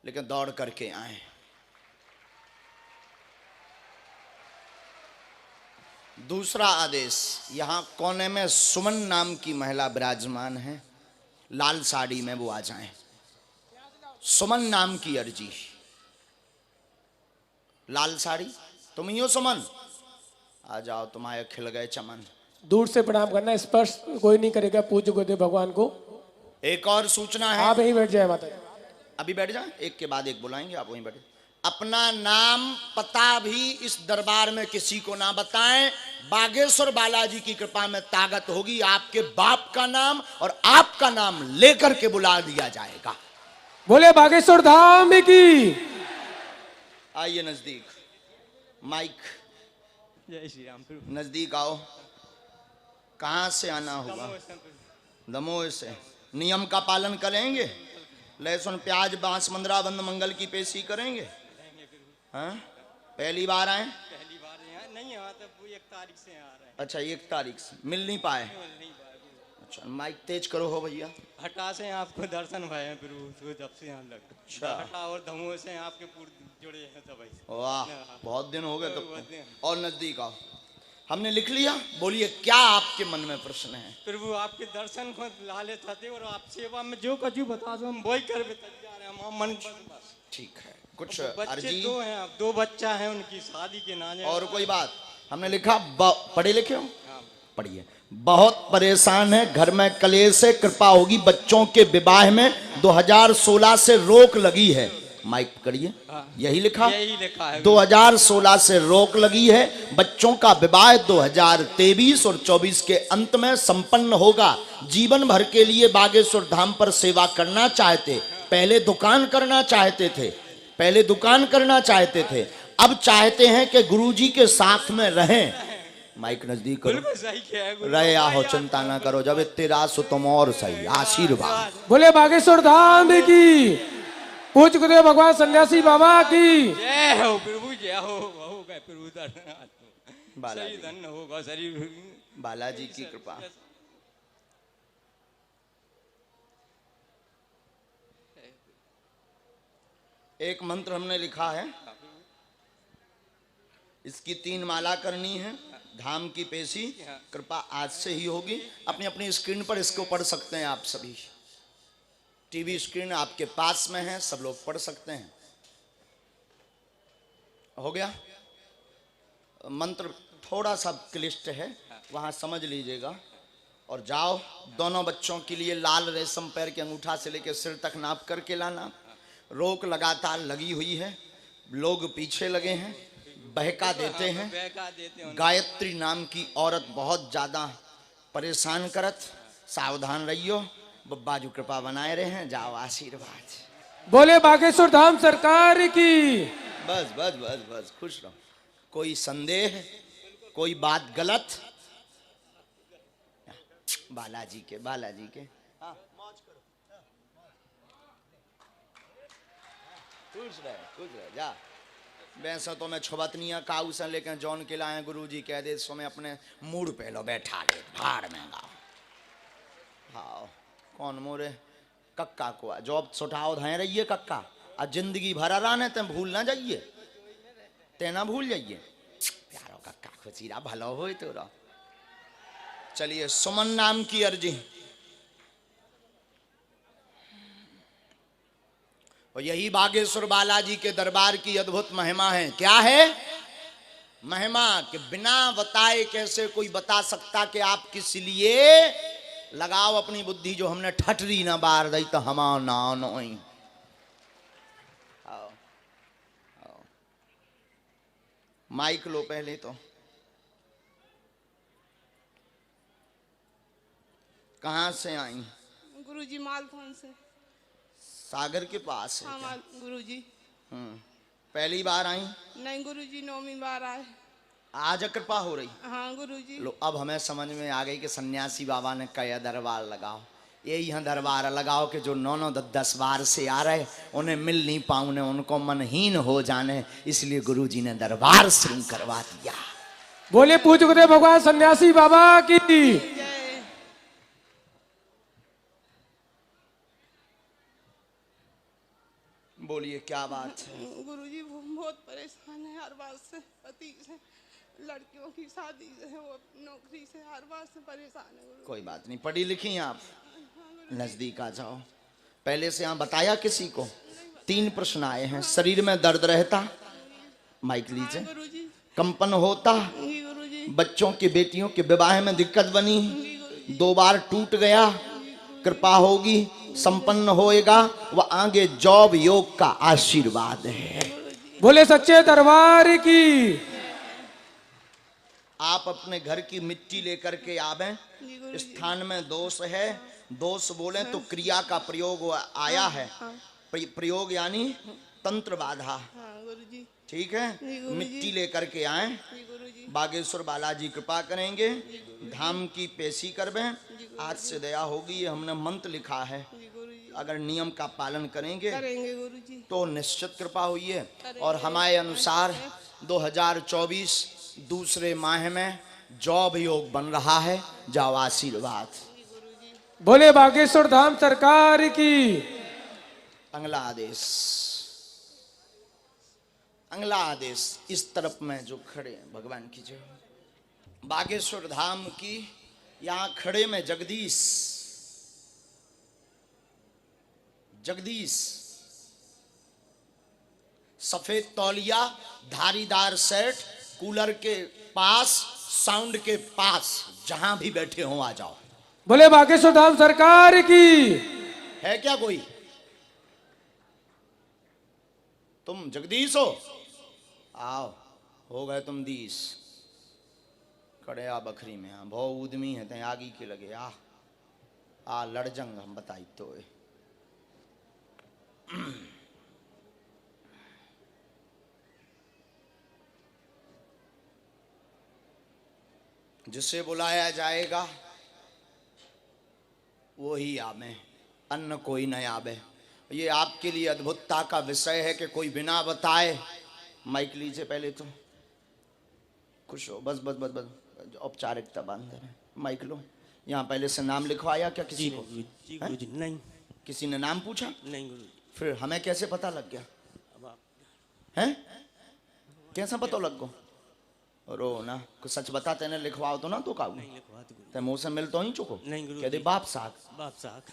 लेकिन दौड़ करके आए। दूसरा आदेश, यहां कोने में सुमन नाम की महिला विराजमान है, लाल साड़ी में, वो आ जाएं। सुमन नाम की अर्जी। लाल साड़ी, तुम ही हो सुमन? आ जाओ, तुम्हारे खिल गए चमन। दूर से प्रणाम करना, स्पर्श कोई नहीं करेगा पूज्य गुरुदेव भगवान को। एक और सूचना है। आप यहीं बैठ जाए माता जी। अभी बैठ जाए, एक के बाद एक बुलाएंगे, आप वहीं बैठे। अपना नाम पता भी इस दरबार में किसी को ना बताएं। बागेश्वर बालाजी की कृपा में ताकत होगी, आपके बाप का नाम और आपका नाम लेकर के बुला दिया जाएगा। बोले बागेश्वर धाम की। आइए नजदीक, माइक जय श्री राम। नजदीक आओ। कहां से आना होगा? दमोह से। नियम का पालन करेंगे? लहसुन प्याज बांस मंदरा बंद मंगल की पेशी करेंगे? हाँ, पहली बार आए? पहली बार यहाँ नहीं, यहाँ तो 1 तारीख से आ रहा है। अच्छा, 1 तारीख से मिल नहीं पाए? अच्छा, माइक तेज करो हो भैया। हटा से आपको दर्शन भय हैं प्रभु, जब से यहाँ लग। अच्छा। हटा और दमोह से आपके पूर्व जुड़े हैं सब ऐसे। वाह, बहुत दिन हो गए बहुत तो। दिन। और नजदीक आओ। हमने लिख लिया, बोलिए क्या आपके मन में प्रश्न है? प्रभु आपके दर्शन को लाले थे और आप सेवा में जो कछु बता दो हम वही कर तैयार हैं। हम मन बस। ठीक है, कुछ बच्चे अर्जी 2 हैं, अब 2 बच्चा हैं, उनकी शादी के नाने। और कोई बात? हमने लिखा, पढ़े लिखे हो? हाँ। पढ़िए। बहुत परेशान है, घर में कलेश है, कृपा होगी बच्चों के विवाह में 2016 से रोक लगी है। माइक करिए। यही लिखा? यही लिखा है। 2016 से रोक लगी है, बच्चों का विवाह 2023 और 24 के अंत में संपन्न होगा। जीवन भर के लिए बागेश्वर धाम पर सेवा करना चाहते, पहले दुकान करना चाहते थे, पहले दुकान करना चाहते थे, अब चाहते हैं कि गुरुजी के साथ में रहें। माइक नजदीक करो। बिल्कुल सही किया है गुरु। रहे आओ, चिंता ना करो, जब तेरा सो तुम और सही। आशीर्वाद। बोले बागेश्वर धाम की। पूज्य गुरुदेव भगवान सन्यासी बाबा की। जय हो प्रभु, जय हो गए प्रभु दर्शन। बालाजी। सही धन्य होगा शरीर। बालाजी की कृपा। एक मंत्र हमने लिखा है, इसकी 3 माला करनी है। धाम की पेशी कृपा आज से ही होगी। अपनी अपनी स्क्रीन पर इसको पढ़ सकते हैं आप सभी। टीवी स्क्रीन आपके पास में है, सब लोग पढ़ सकते हैं। हो गया? मंत्र थोड़ा सा क्लिष्ट है, वहां समझ लीजिएगा। और जाओ, दोनों बच्चों के लिए लाल रेशम पैर के अंगूठा से लेकर सिर तक नाप करके लाना। रोक लगातार लगी हुई है, लोग पीछे लगे हैं, बहका देते हैं। गायत्री नाम की औरत बहुत ज्यादा परेशान करत, सावधान रहियो। बब्बा जो कृपा बनाए रहे हैं, जाओ आशीर्वाद। बोले बागेश्वर धाम सरकार की। बस बस बस बस, खुश रहो। कोई संदेह, कोई बात गलत? बालाजी के, बालाजी के। खुश रहे जा। वैसे तो मैं छुबतनिया काऊ से लेकर जौन के लाए गुरुजी कह दे सो मैं अपने मूड पे लो बैठा ले, भाड़ में गाओ। हाँ, कौन मोरे कक्का को जॉब सुठाओ धाए रहिए कक्का। आज जिंदगी भर आराने ते भूल ना जाइए, ते ना भूल जाइए। प्यारो कक्का खुशीरा भलो हो तो रहो। चलिए, सुमन नाम की अर्जी। और यही बागेश्वर बालाजी के दरबार की अद्भुत महिमा है। क्या है महिमा? कि बिना बताए कैसे कोई बता सकता कि आप किस लिए। लगाओ अपनी बुद्धि, जो हमने ठटरी ना बार दी तो हमा ना नोई। आओ आओ, माइक लो पहले तो। कहाँ से आई? गुरुजी मालथान से। सागर के पास है क्या? हाँ गुरुजी। पहली बार आई? नहीं गुरुजी, 9वीं बार आए। आज कृपा हो रही? हाँ गुरुजी। लो, अब हमें समझ में आ गई कि सन्यासी बाबा ने कया दरबार लगाओ। ये यहाँ दरबार लगाओ कि जो 9 10 बार से आ रहे उन्हें मिल नहीं पाऊने, उनको मनहीन हो जाने, इसलिए गुरुजी ने दरबार शुरू करवा दिया। बोले पूज्य गुरुदेव भगवान सन्यासी बाबा की। जय। बोलिए क्या बात है। गुरुजी वो बहुत परेशान है हर बात से, पति से, लड़कियों की शादी से, वो नौकरी से, हर बात से परेशान है गुरुजी। कोई बात नहीं, पढ़ी लिखी हैं आप, नजदीक आ जाओ। पहले से यहाँ बताया किसी को? 3 प्रश्न आए हैं। शरीर में दर्द रहता, माइक लीजिए, गुरुजी कंपन होता, जी गुरुजी बच्चों की बेटियों के विवाह में दिक्कत बनी, 2 बार टूट गया, कृपा होगी, संपन्न होएगा, वह आगे जॉब योग का आशीर्वाद है। बोले सच्चे दरबार की। आप अपने घर की मिट्टी लेकर के आवे, स्थान में दोष है, दोष बोले तो क्रिया का प्रयोग आया है, प्रयोग यानी तंत्र बाधा, हाँ गुरुजी ठीक है। मिट्टी लेकर के आए, जी गुरुजी बागेश्वर बालाजी कृपा करेंगे, धाम की पेशी करवे, आज से दया होगी। ये हमने मंत्र लिखा है, जी गुरुजी अगर नियम का पालन करेंगे करेंगे गुरुजी। तो निश्चित कृपा हुई है। और हमारे अनुसार 2024 दूसरे माह में जॉब योग बन रहा है, जाओ आशीर्वाद। बोले बागेश्वर धाम सरकार की। अगला आदेश, अगला आदेश इस तरफ में जो खड़े हैं, भगवान की जय। बागेश्वर धाम की यहां खड़े में जगदीश, जगदीश सफेद तौलिया, धारीदार सेट, कूलर के पास, साउंड के पास, जहां भी बैठे हो आ जाओ। बोले बागेश्वर धाम सरकार की। है क्या कोई? तुम जगदीश हो? आओ, हो गए तुम दीस। खड़े आ बखरी में, आ भौ उदमी है ते आगी के लगे, आ लड़जंग हम बताई तो जिसे बुलाया जाएगा वो ही आवे, अन्य कोई न आवे। ये आपके लिए अद्भुतता का विषय है कि कोई बिना बताए, माइक लीजिए पहले तो, खुश हो, बस बस बस बस, औपचारिकता बांध रहे, माइक लो। यहाँ पहले से नाम लिखवाया क्या किसी को? जी गुरुजी नहीं, किसी ने नाम पूछा? नहीं गुरुजी। फिर हमें कैसे पता लग गया? अब आप हैं? कैसा पता लग गो? रो ना, कुछ सच बताते ने लिखवाओ तो ना तो का नहीं लिखवा दो गुरुजी। ते मुंह से मिल तो ही चुको। नहीं गुरुजी। कह दे बाप साग बाप साहब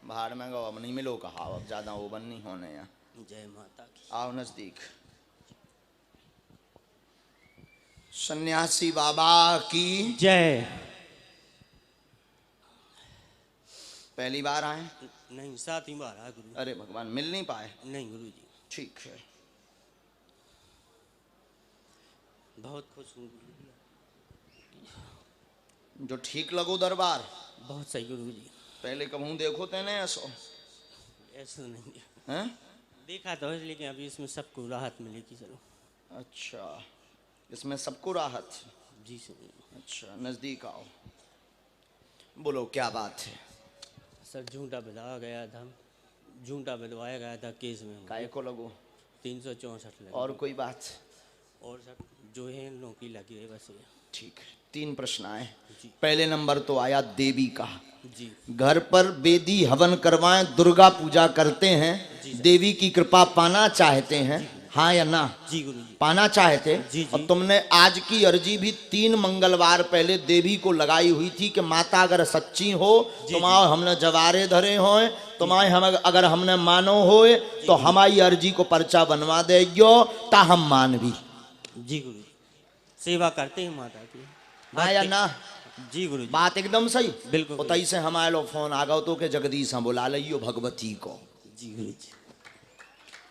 बाहर में गो, अब नहीं मिलो कहा, अब ज्यादा ओबन नहीं होने यहाँ। जय माता की। आओ नजदीक। सन्यासी बाबा की जय। पहली बार आए? नहीं 7 बार आ गुरु। अरे भगवान, मिल नहीं पाए? नहीं गुरुजी, ठीक है, बहुत खुश हूँ गुरुजी। जो ठीक लगो दरबार। बहुत सही गुरुजी। पहले कबहू देखो तेने ऐसो? ऐसा नहीं हैं? देखा तो है, लेकिन अभी इसमें सबको राहत मिलेगी। चलो। अच्छा, इसमें सबको राहत? जी सर। अच्छा, नजदीक आओ, बोलो क्या बात है। सर झूठा बदला गया था, झूठा बदलवाया गया था केस में। काय को लगो? 364 लगे। और कोई बात? और सर जो है नौकरी लगी है बस ये। ठीक है, 3 प्रश्न आए। जी। पहले नंबर तो आया देवी का। जी घर पर वेदी हवन करवाएं, दुर्गा पूजा करते हैं, देवी की कृपा पाना चाहते हैं, हाँ या ना? जी गुरुजी। पाना चाहते? जी, जी। और तुमने आज की अर्जी भी 3 मंगलवार पहले देवी को लगाई हुई थी कि माता अगर सच्ची हो, तुम्हारे हमने जवारे धरे हो, तुम्हारे हम अगर हमने मानो होए तो हमारी अर्जी को पर्चा बनवा देगो, ता हम मान भी। जी गुरुजी, सेवा करते हैं माता की। हाँ या ना? जी गुरुजी। बात एकदम सही। बिल्कुल। उतई से हमारे लो फोन आ गो तो के जगदीश हम बुला लियो भगवती को। जी गुरुजी।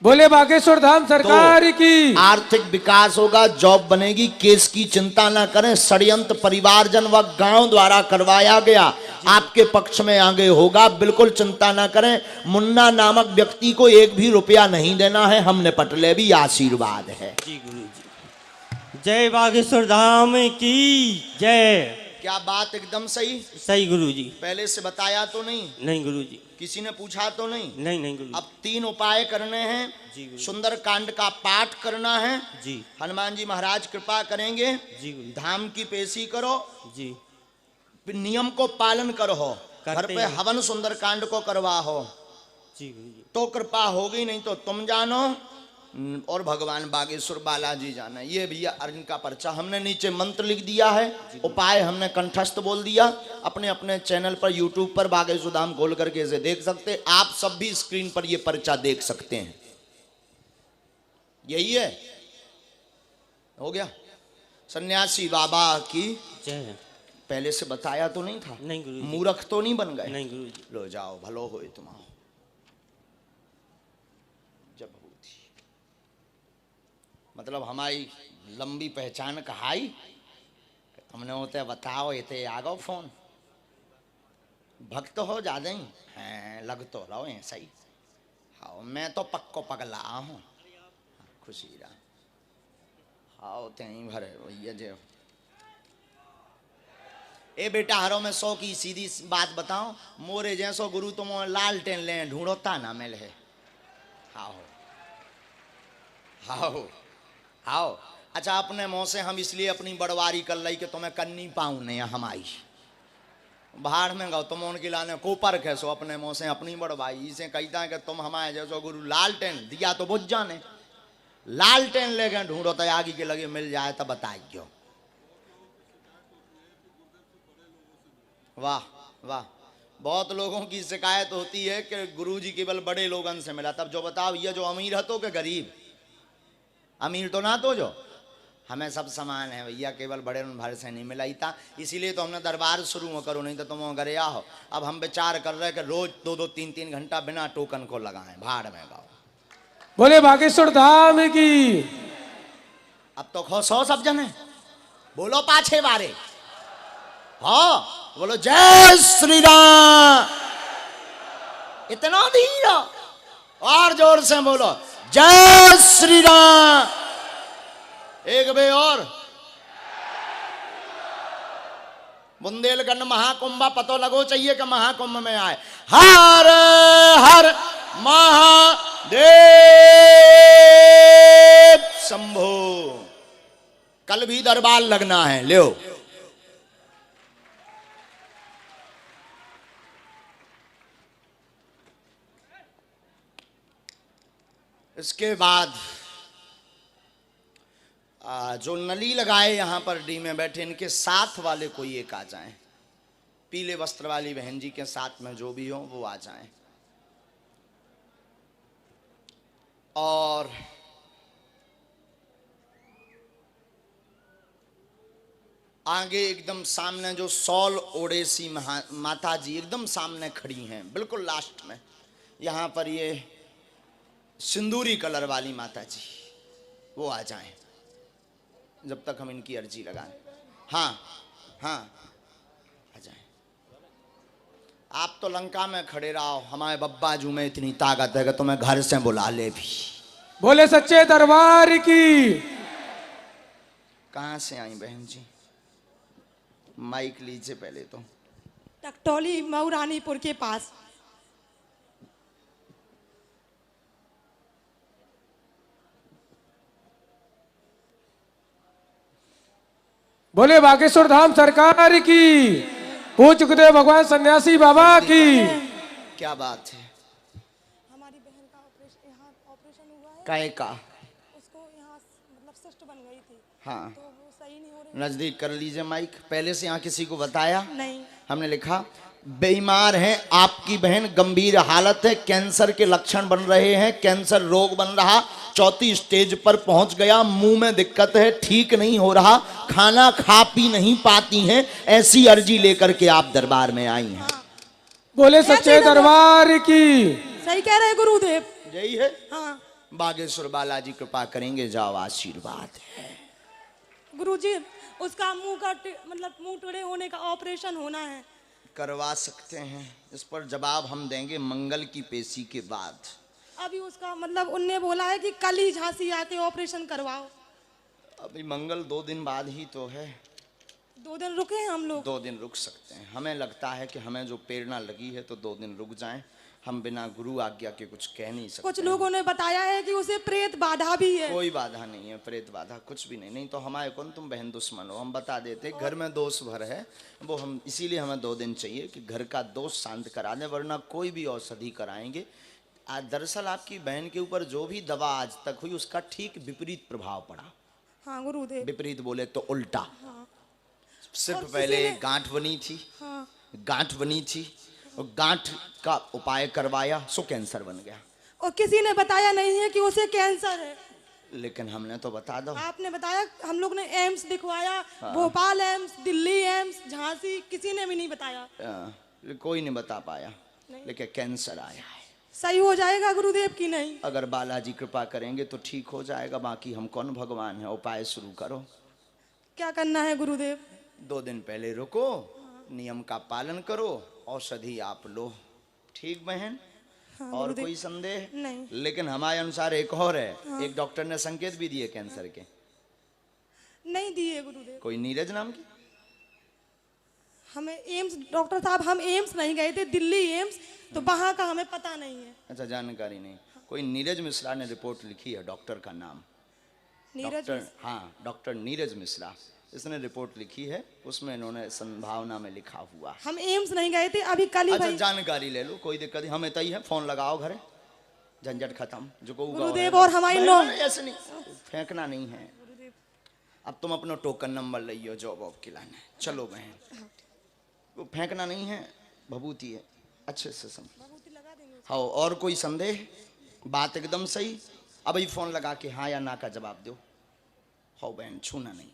बोले बागेश्वर धाम सरकार की। आर्थिक विकास होगा, जॉब बनेगी, केस की चिंता ना करें। षड्यंत्र परिवारजन व गांव द्वारा करवाया गया आपके पक्ष में आगे होगा, बिल्कुल चिंता ना करें। मुन्ना नामक व्यक्ति को 1 भी रुपया नहीं देना है, हमने पटले भी, आशीर्वाद है। जी गुरुजी। जय बागेश्वर धाम की जय। क्या बात एकदम सही? सही गुरुजी। पहले से बताया तो नहीं? नहीं गुरुजी। किसी ने पूछा तो नहीं? नहीं नहीं गुरुजी। अब 3 उपाय करने हैं। जी गुरुजी। सुंदर कांड का पाठ करना है। जी हनुमान जी महाराज कृपा करेंगे। जी गुरुजी। धाम की पेशी करो, जी नियम को पालन करो, घर करते पे हैं। हवन सुंदर कांड को करवा हो, जी गुरुजी। तो कृपा होगी, नहीं तो तुम जानो और भगवान बागेश्वर बालाजी जाना। ये भैया अर्जुन का पर्चा हमने नीचे मंत्र लिख दिया है, उपाय हमने कंठस्थ बोल दिया। अपने अपने चैनल पर यूट्यूब पर बागेश्वर धाम खोल करके इसे देख सकते। आप सब भी स्क्रीन पर ये पर्चा देख सकते हैं। यही है, हो गया। सन्यासी बाबा की जय। पहले से बताया तो नहीं था? नहीं गुरुजी। मूर्ख तो नहीं बन गए? नहीं गुरुजी। लो जाओ, भलो होए तुम आओ। जब होती मतलब हमारी लंबी पहचान कहाई, तुमने होते बताओ इते आ गो फोन। भक्त हो ज्यादा ही हैं, लग तो रहो ऐसा ही। हाँ मैं तो पक्को पगला हूँ। खुशी रहा हाँ त्यहीं भरे भैया जो। ए बेटा हरो मैं 100 की सीधी बात बताऊं, मोरे जैसो गुरु तुम लालटेन ले ढूंढोता ना मिल है। हाओ हाओ हाओ। अच्छा अपने मुंह से हम इसलिए अपनी बड़वारी कर ली कि तुम्हें करनी पाऊं नहीं हमारी। बाहर में गाओ तुम उनके लाने को पर कैसो अपने मुंह से अपनी बड़वाई इसे कहता है कि तुम हमारे जैसो गुरु लालटेन दिया तो बुझ जाने। लालटेन लेके ढूंढो तो आगे के लगे मिल जाए तो बताइए। वाह वाह। बहुत लोगों की शिकायत होती है कि गुरुजी केवल बड़े लोगों से मिला। तब जो बताओ ये जो अमीर है तो कि गरीब? अमीर तो ना तो जो हमें सब समान है भैया, केवल बड़े भर से नहीं मिला ही था। इसीलिए तो हमने दरबार शुरू करो, नहीं तो तुम गया हो। अब हम विचार कर रहे कि रोज 2-2 3-3 घंटा बिना टोकन को लगाएं, भाड़ में गाओ। बोले बागेश्वर धाम की। अब तो खुश हो सब जने, बोलो पाछे बारे। हाँ बोलो जय श्री राम। इतना धीरा और जोर से बोलो जय श्री राम। एक बे और। बुंदेलखंड महाकुंभ पतो लगो चाहिए कि महाकुंभ में आए। हर हर महादेव शंभो। कल भी दरबार लगना है, लो। इसके बाद जो नली लगाए यहाँ पर डी में बैठे, इनके साथ वाले कोई एक आ जाएं। पीले वस्त्र वाली बहन जी के साथ में जो भी हो वो आ जाएं। और आगे एकदम सामने जो सौल ओडेसी माता जी एकदम सामने खड़ी हैं, बिल्कुल लास्ट में। यहाँ पर ये सिंदूरी कलर वाली माता जी वो आ जाएं जब तक हम इनकी अर्जी लगाएं। हाँ हाँ आ जाएं। आप तो लंका में खड़े रहो, हमारे बब्बाजू में इतनी ताकत है कि तुम्हें घर से बुला ले भी। बोले सच्चे दरबार की। कहाँ से आई बहन जी? माइक लीजिए पहले तो। टकटोली मऊरानीपुर के पास। बोले बागेश्वर धाम सरकार की। पूज्य गुरुदेव भगवान सन्यासी बाबा की। क्या बात है? हमारी बहन का ऑपरेशन, यहाँ ऑपरेशन हुआ है। काय का? उसको यहाँ मतलब सिस्ट बन गई थी। हाँ तो वो सही नहीं हो रही। नजदीक कर लीजिए माइक। पहले से यहाँ किसी को बताया नहीं। हमने लिखा बीमार है आपकी बहन, गंभीर हालत है, कैंसर के लक्षण बन रहे हैं, कैंसर रोग बन रहा, 4थी स्टेज पर पहुंच गया, मुंह में दिक्कत है, ठीक नहीं हो रहा, खाना खा पी नहीं पाती हैं, ऐसी अर्जी लेकर के आप दरबार में आई हैं। बोले सच्चे दरबार की। सही कह रहे गुरुदेव। यही है। हाँ बागेश्वर बालाजी कृपा करेंगे, जाओ आशीर्वाद है। गुरुजी उसका मुंह का मतलब मुंह टेढ़े होने का ऑपरेशन होना है। करवा सकते हैं, इस पर जवाब हम देंगे मंगल की पेशी के बाद। अभी उसका मतलब उनने बोला है कि कल ही झांसी आके ऑपरेशन करवाओ। अभी मंगल 2 दिन बाद ही तो है। 2 दिन रुके हैं हम लोग। 2 दिन रुक सकते हैं। हमें लगता है कि हमें जो प्रेरणा लगी है तो 2 दिन रुक जाएं। हम बिना गुरु आज्ञा के कुछ कह नहीं सकते। कुछ लोगों ने बताया है कि उसे प्रेत बाधा भी है। कोई बाधा नहीं है, प्रेत बाधा कुछ भी नहीं। नहीं तो हमारे कौन तुम बहन दुश्मन हो, हम बता देते। घर में दोष भर है वो, हम इसीलिए हमें 2 दिन चाहिए कि घर का दोष शांत करा दें, वरना कोई भी औषधि कराएंगे आज दरअसल आपकी बहन के ऊपर जो भी दवा आज तक हुई उसका ठीक विपरीत प्रभाव पड़ा। हाँ गुरुदेव। विपरीत बोले तो उल्टा। हाँ। सिर्फ और किसी पहले ने- गांठ बनी थी, हाँ। गांठ बनी थी और गांठ का उपाय करवाया सो कैंसर बन गया। और किसी ने बताया नहीं है कि उसे कैंसर है। लेकिन हमने तो बता दो। आपने बताया, हम लोग ने एम्स दिखवाया, भोपाल एम्स, दिल्ली एम्स, झांसी, किसी ने भी नहीं बताया। कोई नहीं बता पाया, लेकिन कैंसर आया है। सही हो जाएगा गुरुदेव की नहीं? अगर बालाजी कृपा करेंगे तो ठीक हो जाएगा, बाकी हम कौन भगवान है। उपाय शुरू करो। क्या करना है गुरुदेव? 2 दिन पहले रुको, नियम का पालन करो, औषधि आप लो। ठीक बहन? हाँ, और गुरुदेव। कोई संदेह नहीं। लेकिन हमारे अनुसार एक और है। एक डॉक्टर ने संकेत भी दिए कैंसर के। नहीं दिए गुरुदेव। कोई नीरज नाम की? हमें एम्स, डॉक्टर साहब हम एम्स नहीं गए थे, दिल्ली एम्स, तो वहाँ का हमें पता नहीं है। अच्छा, जानकारी नहीं। कोई नीरज मिश्रा ने रिपोर्ट लिखी है, डॉक्टर का नाम नीरज डॉक्टर, हाँ डॉक्टर नीरज मिश्रा, इसने रिपोर्ट लिखी है। उसमें इन्होंने संभावना में लिखा हुआ। हम एम्स नहीं गए थे, अभी कल ही अच्छा, भाई। जानकारी ले लो, कोई दिक्कत नहीं। हमें तय है, फोन लगाओ घरे, झंझट खत्म। जो को गुरुदेव और हमारी नो ऐसे नहीं, फेंकना नहीं है। अब तुम अपना token number Leo, job of खिलाना है। चलो बहन, वो फेंकना नहीं है, भभूति है, अच्छे से समझ। हाँ, और कोई संदेह? बात एकदम सही। अब ही फोन लगा के हाँ या ना का जवाब दो। हो बहन, छूना नहीं।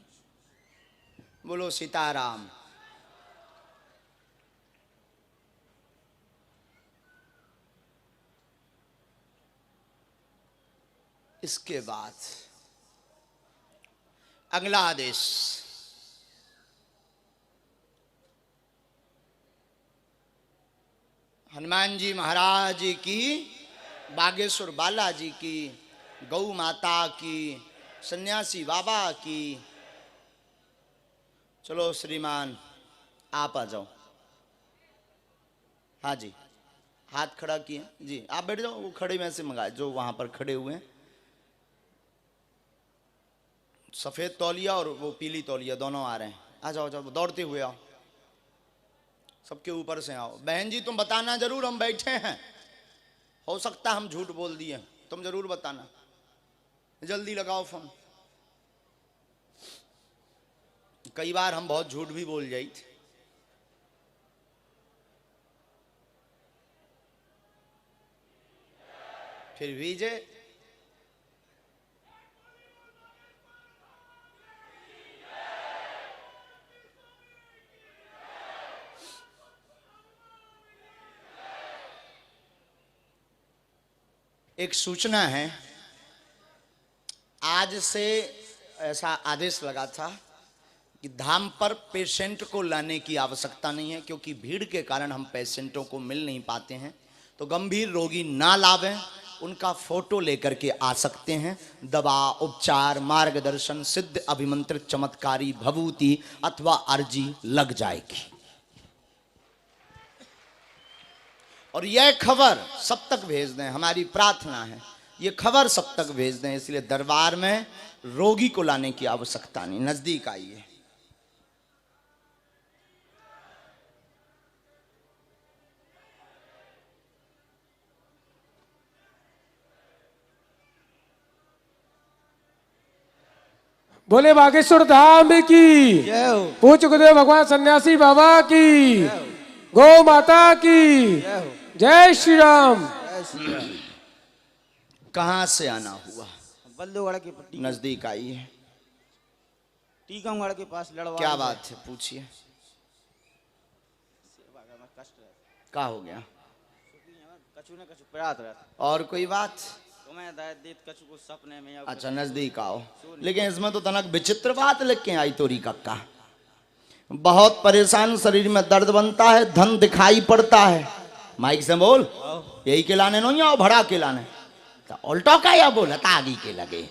बोलो सीताराम। इसके बाद अगला आदेश, हनुमान जी महाराज की, बागेश्वर बालाजी की, गौ माता की, सन्यासी बाबा की। चलो श्रीमान, आप आ जाओ। हाँ जी, हाथ खड़ा किए जी, आप बैठ जाओ। वो खड़े में से मंगाए, जो वहां पर खड़े हुए हैं। सफेद तौलिया और वो पीली तौलिया दोनों आ रहे हैं। आ जाओ, जाओ, दौड़ते हुए आओ। सबके ऊपर से आओ। बहन जी तुम बताना जरूर, हम बैठे हैं। हो सकता हम झूठ बोल दिए, तुम जरूर बताना। जल्दी लगाओ फोन। कई बार हम बहुत झूठ भी बोल जाई थे। फिर भी जे एक सूचना है, आज से ऐसा आदेश लगा था कि धाम पर पेशेंट को लाने की आवश्यकता नहीं है, क्योंकि भीड़ के कारण हम पेशेंटों को मिल नहीं पाते हैं। तो गंभीर रोगी ना लावें, उनका फोटो लेकर के आ सकते हैं। दवा, उपचार, मार्गदर्शन, सिद्ध अभिमंत्रित चमत्कारी भभूति अथवा अर्जी लग जाएगी। और यह खबर सब तक भेज दें, हमारी प्रार्थना है ये खबर सब तक भेज दें। इसलिए दरबार में रोगी को लाने की आवश्यकता नहीं, नजदीक आइए। बोले बागेश्वर धाम की, पूज्य गुरुदेव भगवान सन्यासी बाबा की, गौ माता की, जय श्री राम। कहाँ से आना हुआ? बल्लूगढ़ के पट्टी नजदीक आइए। टीकमगढ़ के पास लड़वा। क्या बात है, पूछिए। कष्ट है, क्या हो गया? कछु ने कछु परात रहता और कोई बात? तो मैं देत कछु को सपने में। अच्छा, नजदीक आओ। लेकिन इसमें तो तनक विचित्र बात लिख के आई तोरी कक्का। बहुत परेशान, शरीर में दर्द बनता है, धन दिखाई पड़ता है। माइक से बोल, यही के लाने नहीं आओ, भड़ा के लाने तो उल्टो का या बोला आगे के लगे।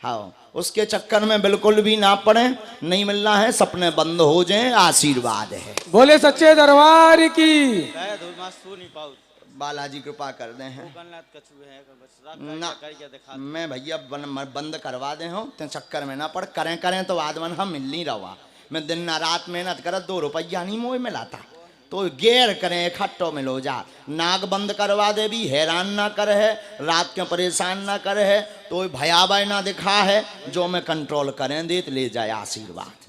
हाँ, उसके चक्कर में बिल्कुल भी ना पड़े। नहीं मिलना है, सपने बंद हो जाएं, आशीर्वाद है। बोले सच्चे दरबार की। नहीं पाऊ बालाजी कृपा कर दे हैं कछु है ना, करके दिखा। मैं भैया बंद करवा दे हो, तो चक्कर में ना पड़। करें तो आदमन हम मिल नहीं रहा। मैं दिन ना रात मेहनत कर, 2 रुपया नहीं मोह में लाता। तो गेर करें इकट्ठो मिलो जा, नाक बंद करवा दे भी, हैरान ना कर है, रात के परेशान ना कर है, तो भयावह ना दिखा है, जो मैं कंट्रोल करें देत ले जाए आशीर्वाद।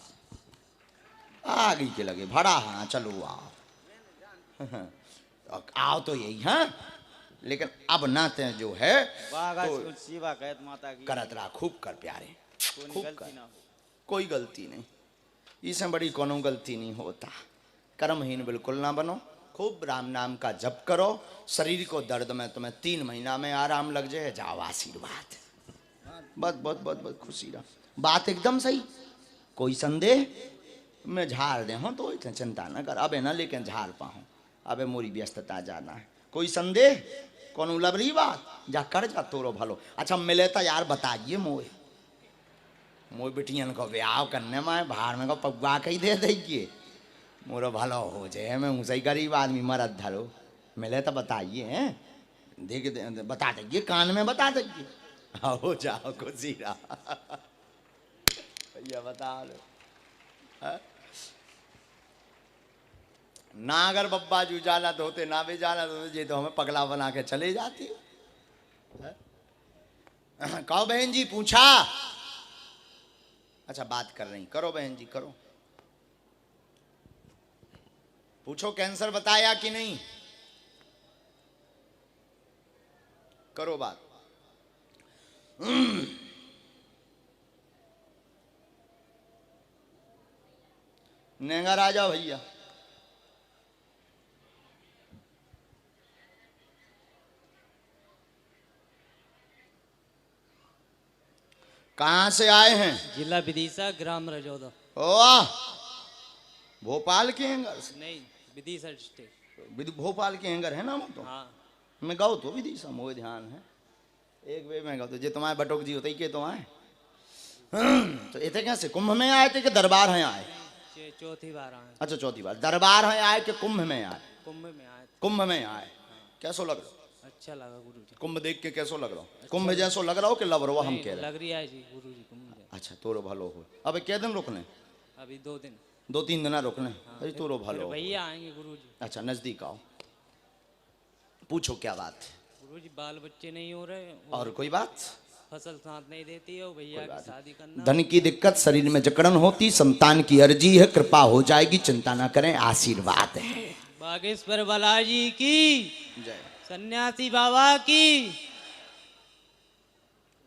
आगे के लगे भड़ा, हाँ चलो आओ तो यही, हाँ लेकिन अब नाते जो है बागा तो शिवा कहत माता की करत रहा, खूब कर प्यारे, कोई खूब गलती कर, ना हो। कोई गलती नहीं, इसमें बड़ी कोनो गलती नहीं होता। कर्महीन बिल्कुल ना बनो, खूब राम नाम का जप करो, शरीर को दर्द में तुम्हें 3 महीना में आराम लग जाए, जाओ आशीर्वाद। बस बहुत बहुत बहुत खुशी रहा, बात एकदम सही, कोई संदेह मैं झाड़ दे हूँ तो चिंता न कर, अब है ना लेकिन झाड़ पाऊँ, अब मोरी व्यस्तता जाना है, कोई संदेह कौन उलबरी बात, जा कर जा तोरो भलो। अच्छा मिले तो यार बताइए मोए बिटियन को ब्याह करने में बाहर में को पगवा कही दे देगी, मोरो भलो हो जाए, मैं हूँ सही गरीब आदमी मरद धरो, मिले तो बताइए हैं, देख बता देंगे, कान में बता देंगे, हो जाओ खुशी रहा भैया बता लो है? ना अगर बब्बा जू जाना तो होते, ना भी जाना तो ये तो हमें पगला बना के चले जाती है? कहो बहन जी पूछा, अच्छा बात कर रही, करो बहन जी करो, पूछो कैंसर बताया कि नहीं, करो बात। नेंगा राजा भैया कहाँ से आए हैं? जिला विदिशा, ग्राम रजौदा। वाह, भोपाल के हैंगर से? नहीं, विदिशा डिस्ट्रिक्ट। भोपाल के हैंगर है ना वो तो? हाँ। मैं गाँव तो विदिशा मोह ध्यान है, एक वे में गाँव तो जे तुम्हारे बटोक जी होते ही के तो आए तो इतने कैसे कुंभ में आए थे कि दरबार हैं आए? चौथी बार आए। अच्छा चौथी बार, दरबार हैं आए कि कुंभ में आए? कुंभ में आए। कुंभ में आए, कैसो लग रहा? अच्छा लगा गुरुजी। कुंभ देख के कैसो लग रहा? कुंभ जैसो लग रहा हो कि लव रहो हम कह रहे? लग रही है जी गुरुजी कुंभ। अच्छा तोरो भलो हो, अब क्या दिन रुकने? अभी 2 दिन। 2-3 दिन रुकने, अरे तोरो भलो हो। भैया आएंगे गुरुजी। अच्छा नजदीक आओ, पूछो क्या बात है? गुरुजी बाल बच्चे नहीं हो रहे और कोई बात? फसल साथ नहीं देती है, भैया की शादी करना। धन की दिक्कत, शरीर में जकड़न होती, संतान की अर्जी है, कृपा हो जाएगी, चिंता ना करें, आशीर्वाद है। बागेश्वर बालाजी की जय, सन्यासी बाबा की।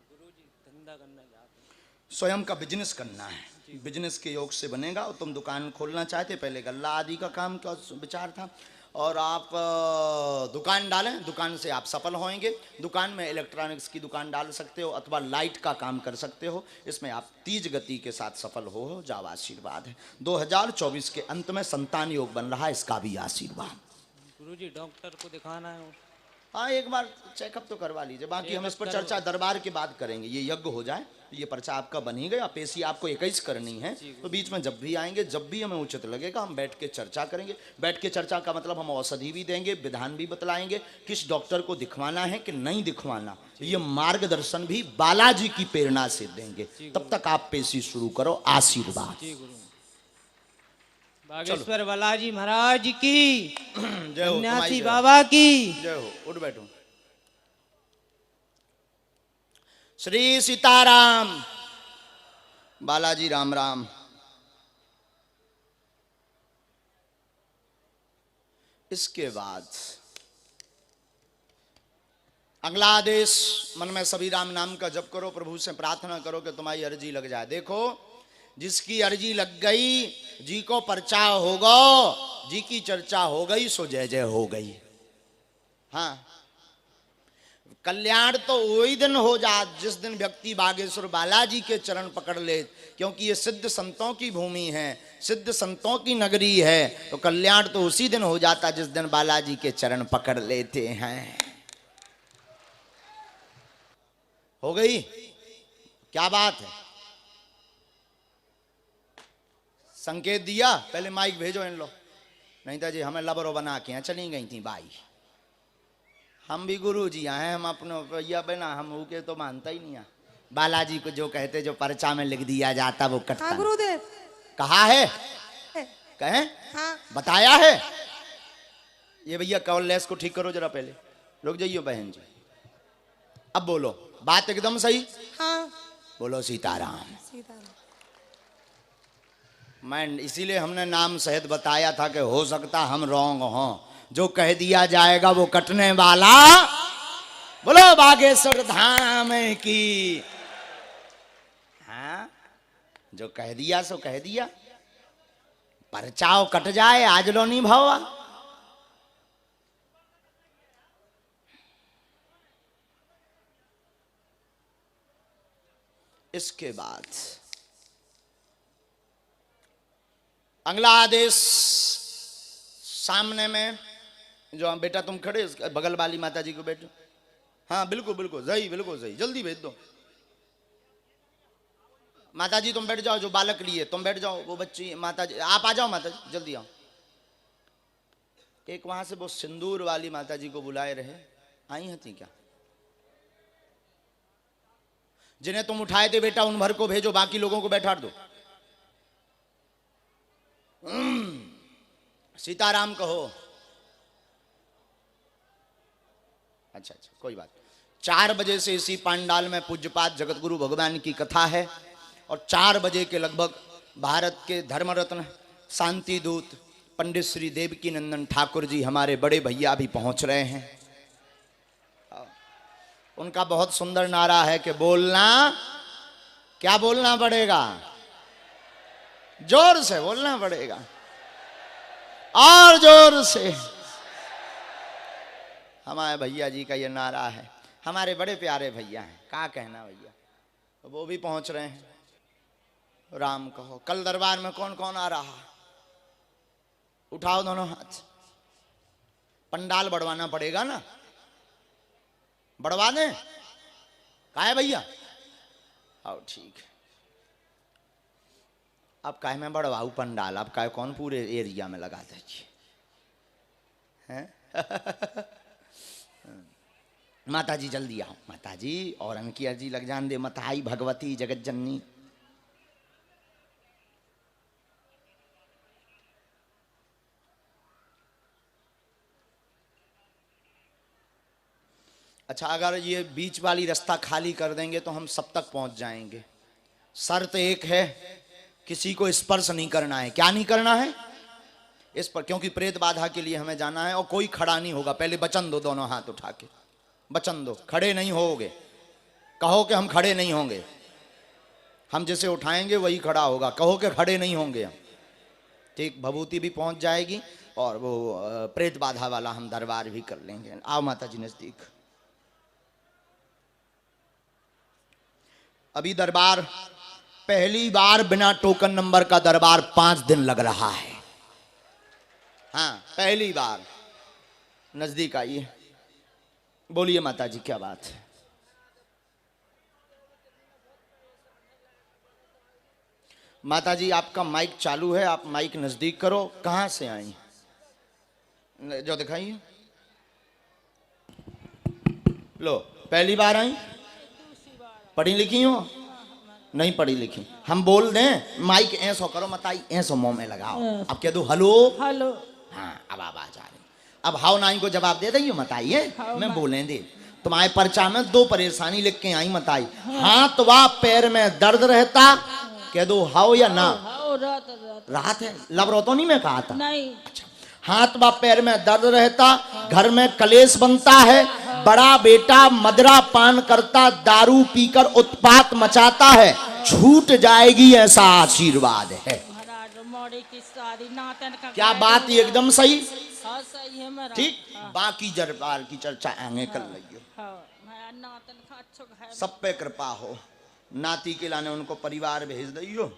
गुरुजी धंधा करना चाहते हैं। स्वयं का बिजनेस करना है, बिजनेस के योग से बनेगा। और तुम दुकान खोलना चाहते, पहले गल्ला आदि का काम का विचार था, और आप दुकान डालें, दुकान से आप सफल होंगे। दुकान में इलेक्ट्रॉनिक्स की दुकान डाल सकते हो अथवा लाइट का काम कर सकते हो, इसमें आप तेज गति के साथ सफल हो जाओ, आशीर्वाद है। 2024 के अंत में संतान योग बन रहा है, इसका भी आशीर्वाद। गुरुजी डॉक्टर को दिखाना है। हाँ एक बार चेकअप तो करवा लीजिए, बाकी हम इस पर चर्चा दरबार के बाद करेंगे। ये यज्ञ हो जाए, ये पर्चा आपका बन ही गया, पेशी आपको 21 करनी है, तो बीच में जब भी आएंगे, जब भी हमें उचित लगेगा, हम बैठ के चर्चा करेंगे। बैठ के चर्चा का मतलब हम औषधि भी देंगे, विधान भी बतलाएंगे, किस डॉक्टर को दिखवाना है कि नहीं दिखवाना, ये मार्गदर्शन भी बालाजी की प्रेरणा से देंगे। तब तक आप पेशी शुरू करो, आशीर्वाद। बागेश्वर बालाजी महाराज की जय हो, सन्यासी बाबा की जय हो। उठ बैठो। श्री सीताराम, बालाजी राम राम। इसके बाद अगला आदेश, मन में सभी राम नाम का जप करो, प्रभु से प्रार्थना करो कि तुम्हारी अर्जी लग जाए। देखो जिसकी अर्जी लग गई, जी को पर्चा होगा, जी की चर्चा हो गई, सो जय जय हो गई। हाँ, कल्याण तो वही दिन हो जात जिस दिन व्यक्ति बागेश्वर बालाजी के चरण पकड़ ले, क्योंकि ये सिद्ध संतों की भूमि है, सिद्ध संतों की नगरी है, तो कल्याण तो उसी दिन हो जाता जिस दिन बालाजी के चरण पकड़ लेते हैं। हो गई? क्या बात है? संकेत दिया? पहले माइक भेजो इन लो, नहीं तो जी हमें लबरो बना के यहाँ चली गई थी बाई। हम भी गुरु जी हैं, हम अपने भैया बना, हम उके तो मानता ही नहीं है। बालाजी को जो कहते, जो पर्चा में लिख दिया जाता वो कटता। हाँ गुरुदेव। कहा है? कहें? हाँ। बताया है? ये भैया कॉल लेस को ठीक करो जरा पहले, रुक जाइयो बहन जी। अब बोलो, बात एकदम सही। हाँ बोलो सीताराम। सीताराम। मैं इसीलिए हमने नाम सहित बताया था कि हो सकता हम रॉन्ग हों, जो कह दिया जाएगा वो कटने वाला। बोलो बागेश्वर धाम की। हाँ, जो कह दिया सो कह दिया, परचाओ कट जाए आज लो नहीं भावा। इसके बाद अगला आदेश सामने में जो बेटा तुम खड़े बगल वाली माता जी को बैठो। हाँ बिल्कुल बिल्कुल सही, बिल्कुल सही, जल्दी भेज दो। माता जी तुम बैठ जाओ, जो बालक लिए तुम बैठ जाओ, वो बच्ची माता जी आप आ जाओ, माता जी जल्दी आओ। एक वहां से वो सिंदूर वाली माता जी को बुलाए रहे, आई हती क्या? जिन्हें तुम उठाए थे बेटा उन भर को भेजो, बाकी लोगों को बैठा दो। सीताराम कहो। अच्छा अच्छा कोई बात। 4 बजे से इसी पांडाल में पूज्यपाद जगतगुरु भगवान की कथा है और 4 बजे के लगभग भारत के धर्मरत्न शांति दूत पंडित श्री देवकी नंदन ठाकुर जी हमारे बड़े भैया भी पहुंच रहे हैं। उनका बहुत सुंदर नारा है कि बोलना, क्या बोलना पड़ेगा? जोर से बोलना पड़ेगा और जोर से। हमारे भैया जी का ये नारा है, हमारे बड़े प्यारे भैया हैं, क्या कहना भैया, वो भी पहुंच रहे हैं। राम कहो। कल दरबार में कौन कौन आ रहा? उठाओ दोनों हाथ। पंडाल बढ़वाना पड़ेगा ना, बढ़वा दें? काहे भैया? आओ ठीक है। अब काहे में बढ़वाऊ पंडाल, अब काहे कौन पूरे एरिया में लगा दीजिए हैं? माता जी जल्दी आओ, माता जी और अनकी अर्जी लग जान दे। मताई भगवती जगत जननी। अच्छा अगर ये बीच वाली रास्ता खाली कर देंगे तो हम सब तक पहुंच जाएंगे। शर्त एक है, किसी को स्पर्श नहीं करना है। क्या नहीं करना है? इस पर, क्योंकि प्रेत बाधा के लिए हमें जाना है और कोई खड़ा नहीं होगा। पहले वचन दो, दोनों हाथ उठा के वचन दो, खड़े नहीं होगे। कहो कि हम खड़े नहीं होंगे, हम जैसे उठाएंगे वही खड़ा होगा। कहो कि खड़े नहीं होंगे हम। ठीक, भभूति भी पहुंच जाएगी और वो प्रेत बाधा वाला हम दरबार भी कर लेंगे। आओ माता जी नजदीक। अभी दरबार पहली बार बिना टोकन नंबर का दरबार 5 दिन लग रहा है। हाँ पहली बार। नजदीक आइए, बोलिए माता जी क्या बात है? माता जी आपका माइक चालू है, आप माइक नजदीक करो। कहां से आई? जो दिखाइए। लो, पहली बार आई? पढ़ी लिखी हो? नहीं पढ़ी लिखी। हम बोल दें, माइक ऐसो करो, मताई ऐसो मुंह में लगाओ। अब कह दो हेलो हेलो। हाँ अब आवाज आ रही। अब हाउ नाई को जवाब दे दइयो मताई है, मैं बोले दे। तुम्हारे पर्चा में 2 परेशानी लिख के आई मताई। हाथ व पैर में दर्द रहता, कह दो हाउ या ना? रात है। लबरो तो नहीं मैं कहा था? नहीं। अच्छा, हाथ व पैर में दर्द रहता, घर में कलेश बनता है, बड़ा बेटा मदरा पान करता, दारू पीकर उत्पात मचाता है, छूट जाएगी ऐसा आशीर्वाद है। क्या बात एकदम सही? ठीक, बाकी दरबार की चर्चा आगे कर लियो। सब पे कृपा हो। नाती के लाने उनको परिवार भेज दियो।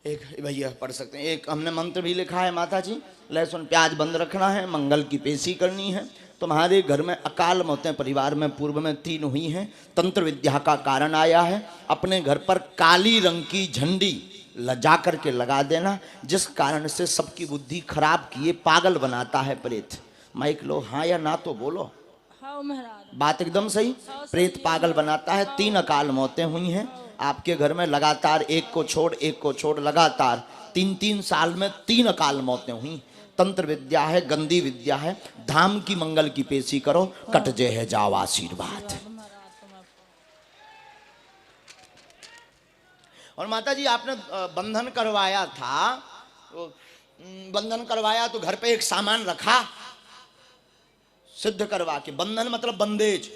एक भैया पढ़ सकते हैं। एक हमने मंत्र भी लिखा है माता जी, लहसुन प्याज बंद रखना है, मंगल की पेशी करनी है। तुम्हारे घर में अकाल मौतें परिवार में पूर्व में 3 हुई हैं। तंत्र विद्या का कारण आया है। अपने घर पर काली रंग की झंडी जा करके लगा देना, जिस कारण से सबकी बुद्धि खराब किए पागल बनाता है प्रेत। माइक लो, हाँ या ना तो बोलो। हाँ महाराज। बात एकदम सही। प्रेत पागल बनाता है। 3 अकाल मौतें हुई हैं आपके घर में लगातार, एक को छोड़ लगातार 3-3 साल में 3 अकाल मौतें हुई। तंत्र विद्या है, गंदी विद्या है। धाम की मंगल की पेशी करो, कट जे है जाओ आशीर्वाद। और माता जी आपने बंधन करवाया था, तो बंधन करवाया तो घर पे एक सामान रखा सिद्ध करवा के। बंधन मतलब बंदेज।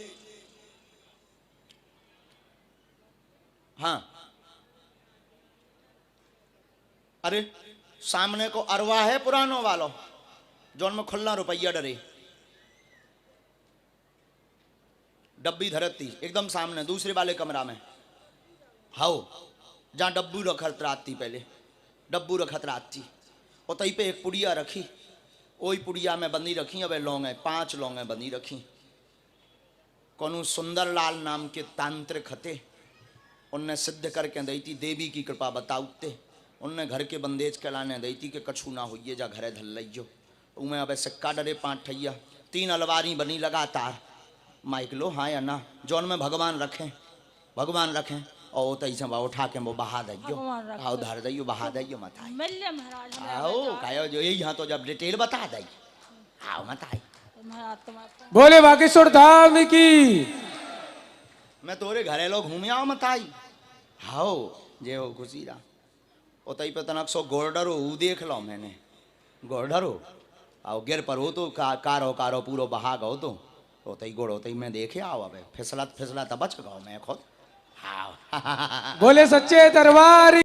हाँ, अरे सामने को अरवा है पुरानो वालो, जोन में खुलना रुपया डरे, डब्बी धरती एकदम सामने दूसरे वाले कमरा में। हाउ जहां डब्बू रखत राती, पहले डब्बू रखत राती, और तई पे एक पुड़िया रखी, ओई पुड़िया में बंदी रखी। अब लौंगे 5 लौंगे बंदी रखी। कौन सुंदरलाल नाम के तांत्रिक हते, उनने सिद्ध करके दी थी, देवी की कृपा बताउते उनने घर के बंदेज कहलाने दी थी कि कछु ना होइए, जा घरे धल लियो। उमें अब सिक्का डरे 5 ठैया, 3 अलवारी बनी लगातार। माइक लो हाँ या ना, जौन में भगवान रखें और तई से उठा के वो बहा दियो, आओ धर दियो, बहा दियो मत आई। मिल महाराज आओ कायो जो यही यहाँ तो जब डिटेल बता दी, आओ मत आई। महाराज। बोले बागेश्वर धाम की। मैं तोरे घरे लोग घूमे आओ मत आई। हाओ जे हो खुशी रहा। ओ तई पे तनक सो गोरडरो ऊ देख लो मैंने, गोरडरो आओ गिर पर हो तो कारो पूरो बहा गो तो तई गोड़ो तई मैं देखे आओ। अब फिसला तो बच गो मैं खुद। हाँ बोले सच्चे दरबार